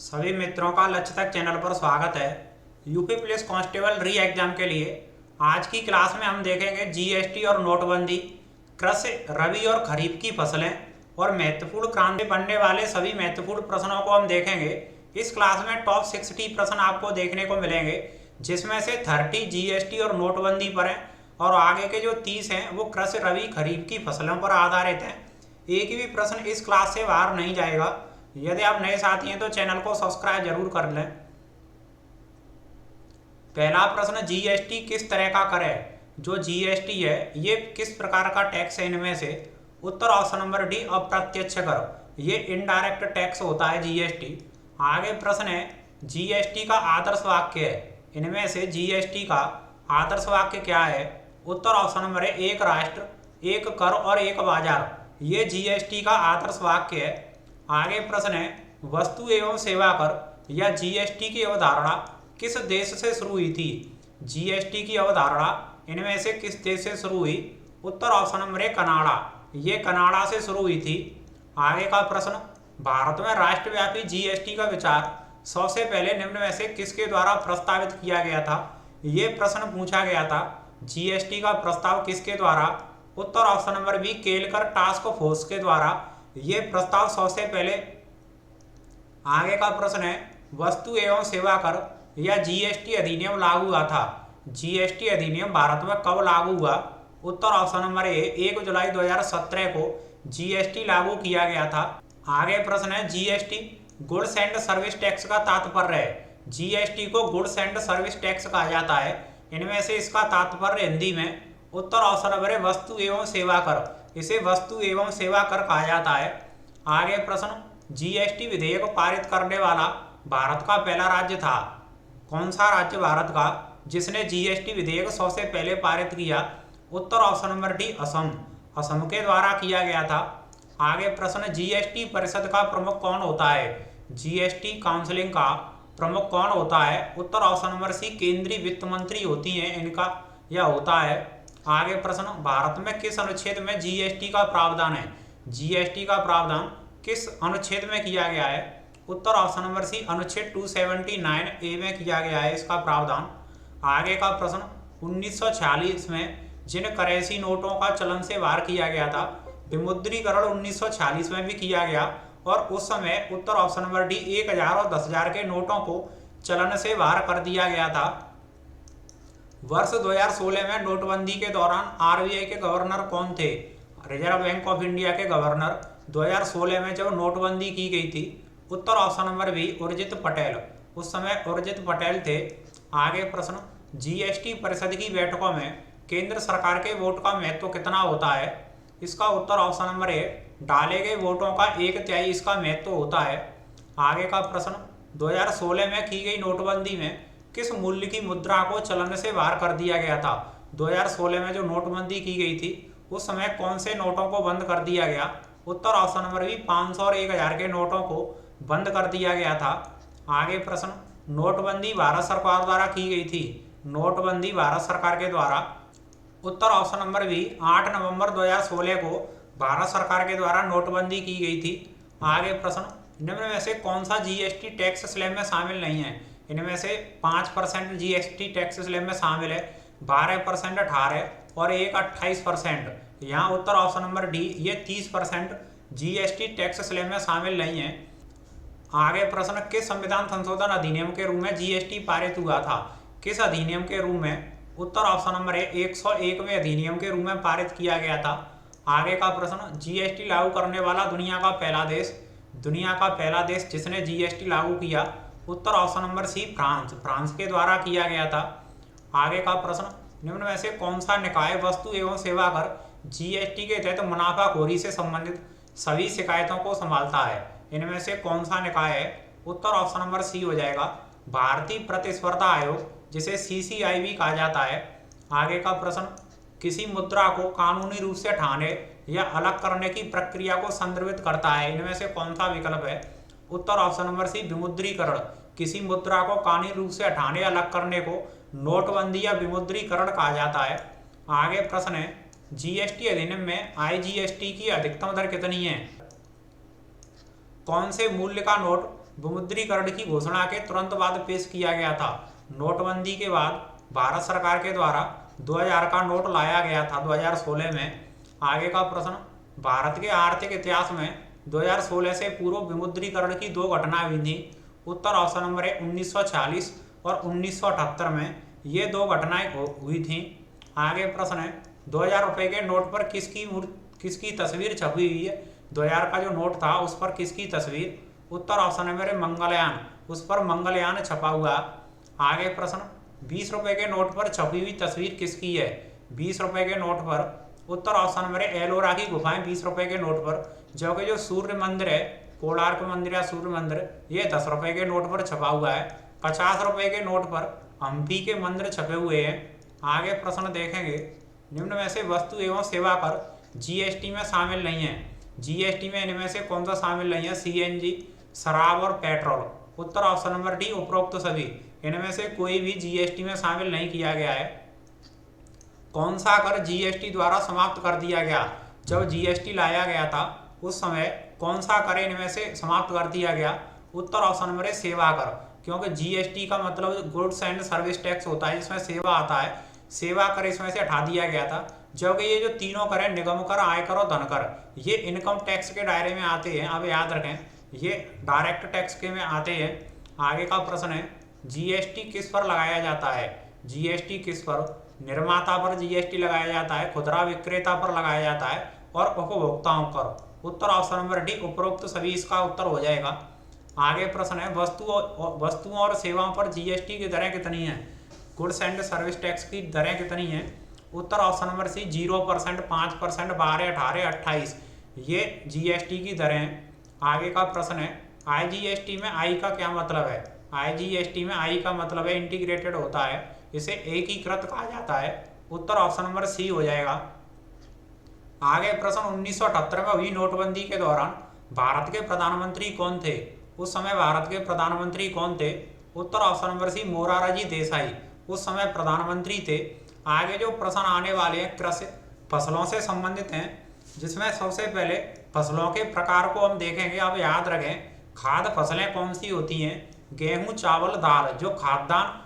सभी मित्रों का लक्ष्य तक चैनल पर स्वागत है। यूपी पुलिस कांस्टेबल री एग्जाम के लिए आज की क्लास में हम देखेंगे जीएसटी और नोटबंदी, कृषि, रबी और खरीफ की फसलें और महत्वपूर्ण क्रांति बनने वाले सभी महत्वपूर्ण प्रश्नों को हम देखेंगे। इस क्लास में टॉप 60 प्रश्न आपको देखने को मिलेंगे, जिसमें से 30 जीएसटी और नोटबंदी पर हैं और आगे के जो 30 हैं वो कृषि, रबी, खरीफ की फसलों पर आधारित हैं। एक भी प्रश्न इस क्लास से बाहर नहीं जाएगा। यदि आप नए साथी हैं तो चैनल को सब्सक्राइब जरूर कर लें। पहला प्रश्न, जीएसटी किस तरह का कर है? जो जीएसटी है ये किस प्रकार का टैक्स है इनमें से? उत्तर ऑप्शन नंबर डी, अप्रत्यक्ष कर। ये इनडायरेक्ट टैक्स होता है जीएसटी। आगे प्रश्न है, जीएसटी का आदर्श वाक्य है। इनमें से जीएसटी का आदर्श वाक्य क्या है? उत्तर ऑप्शन नंबर है, एक राष्ट्र, एक कर और एक बाजार। ये जीएसटी का आदर्श वाक्य है। आगे प्रश्न है, वस्तु एवं सेवा कर या जीएसटी की अवधारणा किस देश से शुरू हुई थी? जीएसटी की अवधारणा इनमें से किस देश से शुरू हुई? उत्तर ऑप्शन नंबर है, कनाडा। ये कनाडा से शुरू हुई थी। आगे का प्रश्न, भारत में राष्ट्रव्यापी जीएसटी का विचार सबसे पहले निम्न में से किसके द्वारा प्रस्तावित किया गया था? ये प्रश्न पूछा गया था, जीएसटी का प्रस्ताव किसके द्वारा? उत्तर option number B, Kelkar task force के द्वारा ये प्रस्ताव सबसे पहले। आगे का प्रश्न है, वस्तु एवं सेवा कर या जीएसटी अधिनियम लागू हुआ था? जीएसटी अधिनियम भारत में कब लागू हुआ? उत्तर ऑप्शन नंबर ए, 1 जुलाई 2017 को जीएसटी लागू किया गया था। आगे प्रश्न है, GST goods and service tax का तात्पर्य है। जीएसटी को गुड्स एंड सर्विस टैक्स कहा जाता है। इनमें से इसका तात्पर्य हिंदी में उत्तर ऑप्शन नंबर है, वस्तु एवं सेवा कर। इसे वस्तु एवं सेवा कर कहा जाता है। आगे प्रश्न, जीएसटी विधेयक पारित करने वाला भारत का पहला राज्य था? कौन सा राज्य भारत का जिसने जीएसटी विधेयक सबसे पहले पारित किया? उत्तर option number D, Assam. Assam के द्वारा किया गया था। आगे प्रश्न, जीएसटी परिषद का प्रमुख कौन होता है? जीएसटी काउंसिलिंग का प्रमुख कौन होता है? उत्तर ऑप्शन नंबर सी, केंद्रीय वित्त मंत्री होती हैं इनका यह होता है। आगे प्रश्न, भारत में किस अनुच्छेद में जीएसटी का प्रावधान है? जीएसटी का प्रावधान किस अनुच्छेद में किया गया है? उत्तर ऑप्शन नंबर सी, अनुच्छेद 279A में किया गया है इसका प्रावधान। आगे का प्रश्न, 1946 में जिन करेंसी नोटों का चलन से बाहर किया गया था, विमुद्रीकरण 1946 में भी किया गया और उस समय उत्तर ऑप्शन नंबर डी, 1000 और 10,000 के नोटों को चलन से बाहर कर दिया गया था। वर्ष 2016 में नोटबंदी के दौरान आरबीआई के गवर्नर कौन थे? रिजर्व बैंक ऑफ इंडिया के गवर्नर 2016 में जब नोटबंदी की गई थी, उत्तर option number B, Urjit Patel. उस समय उर्जित पटेल थे। आगे प्रश्न, जीएसटी परिषद की बैठकों में केंद्र सरकार के वोट का महत्व कितना होता है? इसका उत्तर ऑप्शन नंबर ए, डाले गए वोटों का 1/3 इसका महत्व होता है। आगे का प्रश्न, 2016 में की गई नोटबंदी में किस मूल्य की मुद्रा को चलन से बाहर कर दिया गया था? 2016 में जो नोटबंदी की गई थी उस समय कौन से नोटों को बंद कर दिया गया? उत्तर ऑप्शन नंबर बी, 500 और 1000 के नोटों को बंद कर दिया गया था। आगे प्रश्न, नोटबंदी भारत सरकार द्वारा की गई थी। नोटबंदी भारत सरकार के द्वारा। उत्तर ऑप्शन नंबर बी, 8 नवंबर 2016 को भारत सरकार के द्वारा नोटबंदी की गई थी। आगे प्रश्न, निम्न में से कौन सा जीएसटी टैक्स स्लैब में शामिल नहीं है? इनमें से 5% जीएसटी टैक्स स्लैब में शामिल है, 12% 18 और 28%। यहाँ उत्तर ऑप्शन नंबर डी, ये 30% जीएसटी टैक्स स्लैब में शामिल नहीं है। आगे प्रश्न, किस संविधान संशोधन अधिनियम के रूप में जीएसटी पारित हुआ था? किस अधिनियम के रूप में? उत्तर ऑप्शन नंबर है, 101वें अधिनियम के रूप में पारित किया गया था। आगे का प्रश्न, जीएसटी लागू करने वाला दुनिया का पहला देश? दुनिया का पहला देश जिसने जीएसटी लागू किया? उत्तर option number C, France. France के द्वारा किया गया था। आगे का प्रश्न, निम्न में से कौन सा निकाय वस्तु एवं सेवा कर जीएसटी के तहत मुनाफाखोरी से संबंधित सभी शिकायतों को संभालता है? इनमें से कौन सा निकाय है? उत्तर ऑप्शन नंबर सी हो जाएगा, भारतीय प्रतिस्पर्धा आयोग, जिसे सीसीआईबी कहा जाता है। आगे का प्रश्न, किसी मुद्रा को कानूनी रूप से हटाने या अलग करने की प्रक्रिया को संदर्भित करता है? इनमें से कौन सा विकल्प है? उत्तर ऑप्शन नंबर सी, विमुद्रीकरण। किसी मुद्रा को कानूनी रूप से हटाने या अलग करने को नोटबंदी या विमुद्रीकरण कहा जाता है। आगे प्रश्न है, जीएसटी अधिनियम में आईजीएसटी की अधिकतम दर कितनी है? कौन से मूल्य का नोट विमुद्रीकरण की घोषणा के तुरंत बाद पेश किया गया था। नोटबंदी के बाद भारत सरकार के द्वारा 2000 का नोट लाया गया था 2016 में। आगे का प्रश्न, भारत के आर्थिक इतिहास में 2016 से पूर्व विमुद्रीकरण की दो घटनाएं हुई थी। उत्तर ऑप्शन नंबर है 1946 और 1978 में ये दो घटनाएं हुई थी। आगे प्रश्न है, 2000 रुपये के नोट पर किसकी तस्वीर छपी हुई है? 2000 का जो नोट था उस पर किसकी तस्वीर? उत्तर ऑप्शन नंबर है मंगलयान, उस पर मंगलयान छपा हुआ। आगे प्रश्न, 20 रुपये के नोट पर छपी हुई तस्वीर किसकी है? 20 रुपये के नोट पर उत्तर ऑप्शन नंबर है एलोरा की गुफाएं 20 रुपये के नोट पर। जबकि जो सूर्य मंदिर है, कोणार्क मंदिर या सूर्य मंदिर, ये 10 रुपये के नोट पर छपा हुआ है। 50 रुपये के नोट पर हम्पी के मंदिर छपे हुए हैं। आगे प्रश्न देखेंगे, निम्न में से वस्तु एवं सेवा कर जीएसटी में शामिल नहीं है। जीएसटी में इनमें से कौन सा शामिल नहीं है? सीएनजी, शराब और पेट्रोल। उत्तर ऑप्शन नंबर डी उपरोक्त सभी। इनमें से कोई भी जीएसटी में शामिल नहीं किया गया है। कौन सा कर जीएसटी द्वारा समाप्त कर दिया गया? जब जीएसटी लाया गया था उस समय कौन सा कर इनमें से समाप्त कर दिया गया? उत्तर ऑप्शन नंबर है सेवा कर, क्योंकि जीएसटी का मतलब गुड्स एंड सर्विस टैक्स होता है, जिसमें सेवा आता है। सेवा कर इसमें से हटा दिया गया था। जबकि ये जो तीनों कर है, निगम कर, आयकर और धन कर, ये इनकम टैक्स के दायरे में आते हैं। अब याद रखें, ये डायरेक्ट टैक्स के में आते हैं। आगे का प्रश्न है, जीएसटी किस पर लगाया जाता है? जीएसटी किस पर? निर्माता पर जीएसटी लगाया जाता है, खुदरा विक्रेता पर लगाया जाता है और उपभोक्ताओं पर। उत्तर ऑप्शन नंबर डी उपरोक्त सभी इसका उत्तर हो जाएगा। आगे प्रश्न है, वस्तुओं और सेवाओं पर जीएसटी की दरें कितनी हैं? गुड्स एंड सर्विस टैक्स की दरें कितनी हैं? उत्तर ऑप्शन नंबर सी 0%, 5%, 12, 18, 28, ये जीएसटी की दरें हैं। आगे का प्रश्न है, आईजीएसटी में आई का क्या मतलब है? आईजीएसटी में आई का मतलब है इंटीग्रेटेड होता है, इसे एकीकृत कहा जाता है। उत्तर ऑप्शन नंबर सी हो जाएगा। आगे प्रश्न, 1978 में हुई नोटबंदी के दौरान भारत के प्रधानमंत्री कौन थे? उस समय भारत के प्रधानमंत्री कौन थे? उत्तर option number C Morarji Desai उस समय प्रधानमंत्री थे। आगे जो प्रश्न आने वाले हैं कृषि फसलों से संबंधित हैं, जिसमें सबसे पहले फसलों के प्रकार को हम देखेंगे। अब याद रखें, खाद्य फसलें कौन सी होती हैं? गेहूं, चावल, दाल। जो खाद्यान्न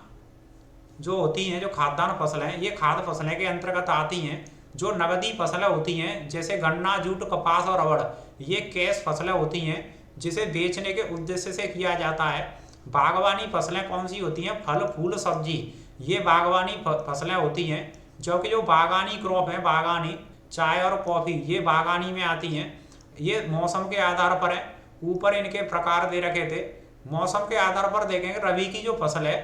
जो होती हैं, जो खाद्यान्न फसलें, ये खाद्य फसलें के अंतर्गत आती हैं। जो नगदी फसलें होती हैं, जैसे गन्ना, जूट, कपास और रबड़, ये कैश फसलें होती हैं, जिसे बेचने के उद्देश्य से किया जाता है। बागवानी फसलें कौन सी होती हैं? फल, फूल, सब्जी, ये बागवानी फसलें होती हैं। जबकि जो बागानी क्रॉप है, बागानी चाय और कॉफ़ी, ये बागानी में आती हैं। ये मौसम के आधार पर है। ऊपर इनके प्रकार दे रखे थे। मौसम के आधार पर देखेंगे, रबी की जो फसल है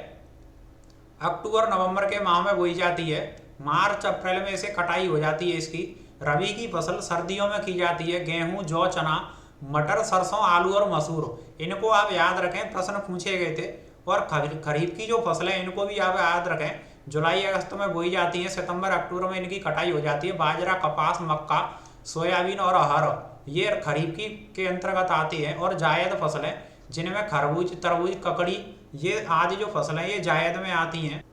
अक्टूबर नवंबर के माह में बोई जाती है। मार्च अप्रैल में इसे कटाई हो जाती है इसकी। रबी की फसल सर्दियों में की जाती है। गेहूं, जौ, चना, मटर, सरसों, आलू और मसूर, इनको आप याद रखें, प्रश्न पूछे गए थे। और खरीफ की जो फसलें, इनको भी आप याद रखें, जुलाई अगस्त में बोई जाती हैं, सितंबर अक्टूबर में इनकी कटाई हो जाती है। बाजरा, कपास, मक्का, सोयाबीन और अरहर, ये खरीफ की के अंतर्गत आती हैं। और जायद फसलें, जिनमें खरबूज, तरबूज, ककड़ी, ये आदि जो फसलें ये जायद में आती हैं।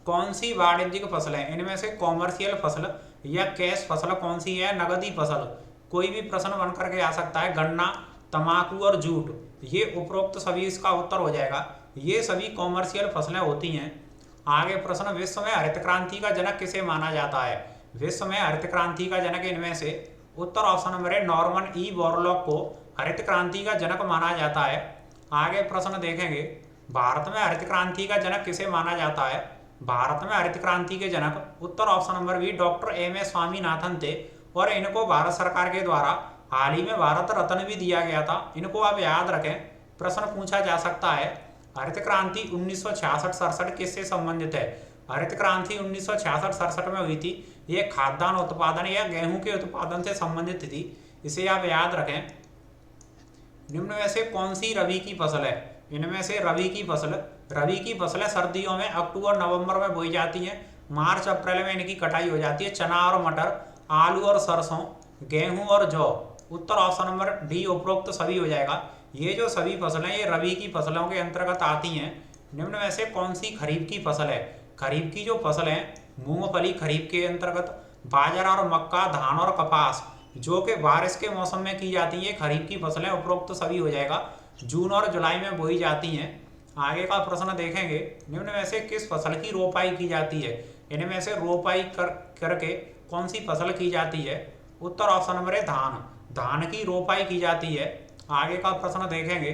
कौन सी वाणिज्यिक फसलें? इनमें से कॉमर्शियल फसल या कैश फसल कौन सी है? नगदी फसल। कोई भी प्रश्न बन करके आ सकता है। गन्ना, तंबाकू और जूट, ये उपरोक्त सभी इसका उत्तर हो जाएगा। ये सभी कॉमर्शियल फसलें होती हैं। आगे प्रश्न, विश्व में हरित क्रांति का जनक किसे माना जाता है? विश्व में हरित क्रांति का जनक इनमें से उत्तर ऑप्शन नंबर है नॉर्मन ई बोरलॉग को हरित क्रांति का जनक माना जाता है। आगे प्रश्न देखेंगे, भारत में हरित क्रांति का जनक किसे माना जाता है? भारत में हरित क्रांति के जनक उत्तर option number B doctor MS. Swaminathan थे। और इनको भारत सरकार के द्वारा हाल ही में भारत रत्न भी दिया गया था। इनको आप याद रखें, प्रश्न पूछा जा सकता है। हरित क्रांति 1966-67 किससे संबंधित है? हरित क्रांति 1966-67 में हुई थी। ये खाद्यान्न उत्पादन या गेहूं के उत्पादन से संबंधित थी, इसे आप याद रखें। निम्न में से कौन सी रबी की फसल है? इनमें से रबी की फसलें सर्दियों में अक्टूबर नवंबर में बोई जाती हैं। मार्च अप्रैल में इनकी कटाई हो जाती है। चना और मटर, आलू और सरसों, गेहूं और जौ। उत्तर ऑप्शन नंबर डी उपरोक्त सभी हो जाएगा। ये जो सभी फसलें ये रबी की फसलों के अंतर्गत आती हैं। निम्न में से कौन सी खरीफ की फसल है? खरीफ की जो फसल है, मूंगफली खरीफ के अंतर्गत, बाजरा और मक्का, धान और कपास, जो कि बारिश के मौसम में की जाती है, खरीफ की फसलें उपरोक्त सभी हो जाएगा। जून और जुलाई में बोई जाती हैं। आगे का प्रश्न देखेंगे, निम्न में से किस फसल की रोपाई की जाती है? इनमें से रोपाई करके कौन सी फसल की जाती है? उत्तर ऑप्शन नंबर है धान। धान की रोपाई की जाती है। आगे का प्रश्न देखेंगे,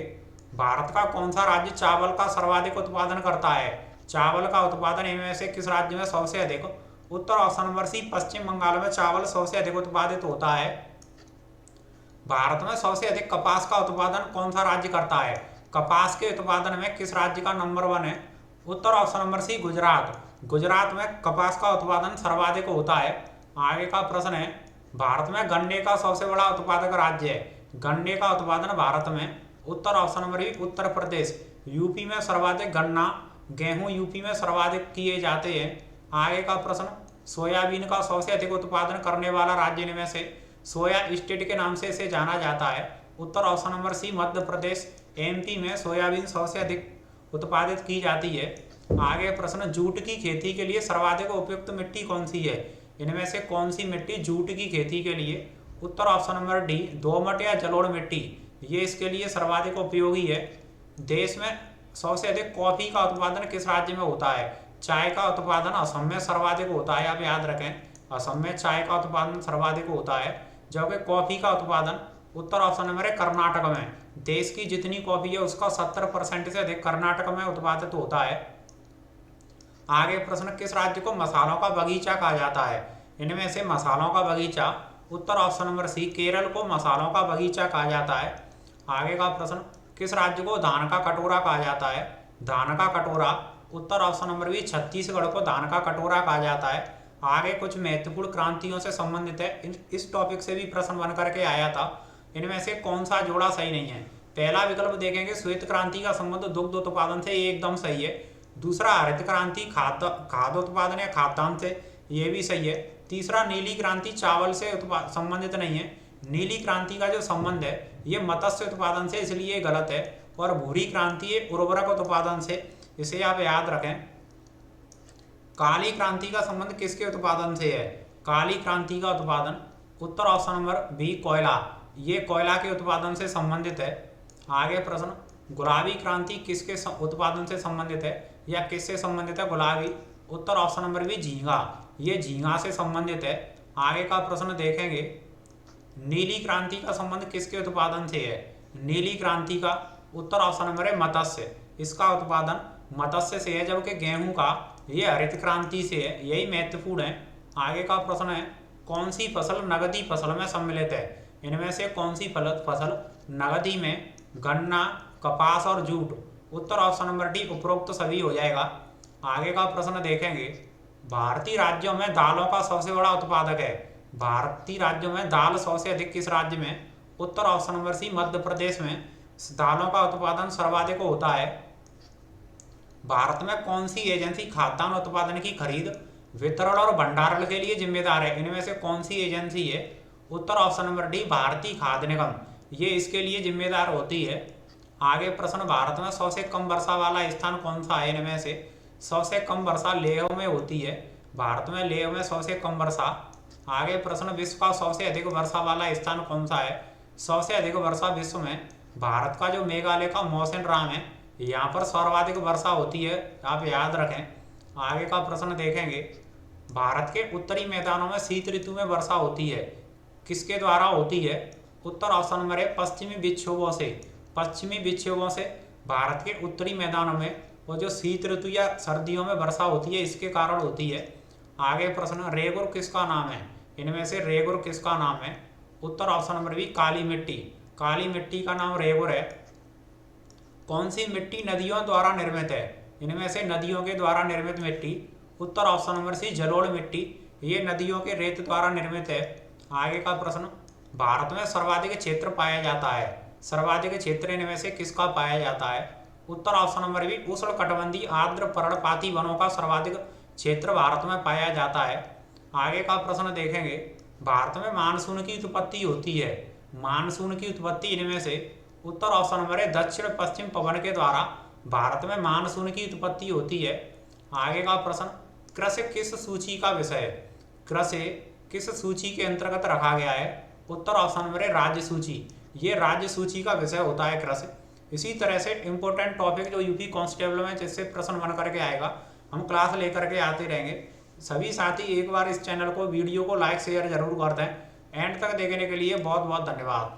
भारत का कौन सा राज्य चावल का सर्वाधिक उत्पादन करता है? चावल का उत्पादन इनमें से किस राज्य में सबसे अधिक? उत्तर ऑप्शन नंबर सी पश्चिम बंगाल में चावल सबसे अधिक उत्पादित होता है। भारत में सबसे अधिक कपास का उत्पादन कौन सा राज्य करता है? कपास के उत्पादन में किस राज्य का नंबर 1 है? उत्तर option number C Gujarat. Gujarat में कपास का उत्पादन सर्वाधिक होता है। आगे का प्रश्न है, भारत में गन्ने का सबसे बड़ा उत्पादक राज्य है? गन्ने का उत्पादन भारत में उत्तर option number B Uttar Pradesh. UP में सर्वाधिक गन्ना गेहूं यूपी में सर्वाधिक किए जाते हैं। आगे का प्रश्न, सोयाबीन का सबसे अधिक उत्पादन करने वाला राज्य इनमें से? सोया स्टेट के नाम से इसे जाना जाता है। उत्तर ऑप्शन नंबर सी मध्य प्रदेश। एमपी में सोयाबीन सबसे अधिक उत्पादित की जाती है। आगे प्रश्न, जूट की खेती के लिए सर्वाधिक उपयुक्त मिट्टी कौन सी है? इनमें से कौन सी मिट्टी जूट की खेती के लिए? उत्तर ऑप्शन नंबर डी दोमट या जलोढ़ मिट्टी, ये इसके लिए सर्वाधिक उपयोगी है। देश में सबसे अधिक कॉफी का उत्पादन किस राज्य में होता है? चाय का उत्पादन असम में सर्वाधिक होता है, आप याद रखें, असम में चाय का उत्पादन सर्वाधिक होता है, जबकि कॉफी का उत्पादन उत्तर ऑप्शन नंबर है कर्नाटक में। देश की जितनी कॉफी है उसका 70% से अधिक कर्नाटक में उत्पादित होता है। आगे प्रश्न, किस राज्य को मसालों का बगीचा कहा जाता है? इनमें से मसालों का बगीचा उत्तर ऑप्शन नंबर सी केरल को मसालों का बगीचा कहा जाता है। आगे का प्रश्न, किस राज्य को धान का कटोरा कहा जाता है? धान का कटोरा उत्तर ऑप्शन नंबर बी छत्तीसगढ़ को धान का कटोरा कहा जाता है। आगे कुछ महत्वपूर्ण क्रांतियों से संबंधित है, इस टॉपिक से भी प्रश्न बन करके आया था। इनमें से कौन सा जोड़ा सही नहीं है? पहला विकल्प देखेंगे, श्वेत क्रांति का संबंध दुग्ध उत्पादन से, ये एकदम सही है। दूसरा, हरित क्रांति खाद्य उत्पादन या खाद्यान्न से, ये भी सही है। तीसरा, नीली क्रांति चावल से संबंधित नहीं है। नीली क्रांति का जो संबंध है ये मत्स्य उत्पादन से, इसलिए गलत है। और भूरी क्रांति है उर्वरक उत्पादन से, इसे आप याद रखें। काली क्रांति का संबंध किसके उत्पादन से है? काली क्रांति का उत्पादन उत्तर ऑप्शन नंबर बी कोयला, ये कोयला के उत्पादन से संबंधित है। आगे प्रश्न, गुलाबी क्रांति किसके उत्पादन से संबंधित है या किससे संबंधित है? गुलाबी, उत्तर ऑप्शन नंबर बी झींगा, ये झींगा से संबंधित है। आगे का प्रश्न देखेंगे, नीली क्रांति का संबंध किसके उत्पादन से है? नीली क्रांति का उत्तर ऑप्शन नंबर है मत्स्य, इसका उत्पादन मत्स्य से है, जबकि गेहूं का ये हरित क्रांति से है, यही महत्वपूर्ण है। आगे का प्रश्न है, कौन सी फसल नगदी फसल में सम्मिलित है? इनमें से कौन सी फसल नगदी में? गन्ना, कपास और जूट। उत्तर ऑप्शन नंबर डी उपरोक्त सभी हो जाएगा। आगे का प्रश्न देखेंगे, भारतीय राज्यों में दालों का सबसे बड़ा उत्पादक है? भारतीय राज्यों में दाल सबसे अधिक किस राज्य में? उत्तर ऑप्शन नंबर सी मध्य प्रदेश में दालों का उत्पादन सर्वाधिक होता है। भारत में कौन सी एजेंसी खाद्यान्न उत्पादन की खरीद, वितरण और भंडारण के लिए जिम्मेदार है? इनमें से कौन सी एजेंसी है? उत्तर ऑप्शन नंबर डी भारतीय खाद्य निगम, ये इसके लिए जिम्मेदार होती है। आगे प्रश्न, भारत में सबसे कम वर्षा वाला स्थान कौन सा है? इनमें से सबसे कम वर्षा लेह में होती है। भारत में लेह में सबसे कम वर्षा। आगे प्रश्न, विश्व का सबसे अधिक वर्षा वाला स्थान कौन सा है? सबसे अधिक वर्षा विश्व में भारत का जो मेघालय का मौसिनराम है, यहाँ पर सर्वाधिक वर्षा होती है, आप याद रखें। आगे का प्रश्न देखेंगे, भारत के उत्तरी मैदानों में शीत ऋतु में वर्षा होती है, किसके द्वारा होती है? उत्तर ऑप्शन नंबर है पश्चिमी विक्षोभों से। पश्चिमी विक्षोभों से भारत के उत्तरी मैदानों में वो जो शीत ऋतु या सर्दियों में वर्षा होती है, इसके कारण होती है। आगे प्रश्न, रेगुर किसका नाम है? इनमें से रेगुर किसका नाम है? उत्तर ऑप्शन नंबर बी काली मिट्टी, काली मिट्टी का नाम रेगुर है। कौन सी मिट्टी नदियों द्वारा निर्मित है? इनमें से नदियों के द्वारा निर्मित मिट्टी, उत्तर ऑप्शन नंबर सी जलोढ़ मिट्टी, ये नदियों के रेत द्वारा निर्मित है। आगे का प्रश्न, भारत में सर्वाधिक क्षेत्र पाया जाता है, सर्वाधिक क्षेत्र इनमें से किसका पाया जाता है? उत्तर ऑप्शन नंबर बी उष्णकटिबंधीय आर्द्र पर्णपाती वनों का सर्वाधिक क्षेत्र भारत में पाया जाता है। आगे का प्रश्न देखेंगे, भारत में मानसून की उत्पत्ति होती है, मानसून की उत्पत्ति इनमें से? उत्तर ऑप्शन नंबर है दक्षिण पश्चिम पवन के द्वारा भारत में मानसून की उत्पत्ति होती है। आगे का प्रश्न, कृषि किस सूची का विषय है? कृषि किस सूची के अंतर्गत रखा गया है? उत्तर ऑप्शन नंबर है राज्य सूची, ये राज्य सूची का विषय होता है कृषि। इसी तरह से इम्पोर्टेंट टॉपिक जो यूपी कांस्टेबल में जिससे प्रश्न बन करके आएगा, हम क्लास लेकर के आते रहेंगे। सभी साथी एक बार इस चैनल को, वीडियो को लाइक शेयर जरूर कर दें। एंड तक देखने के लिए बहुत बहुत धन्यवाद।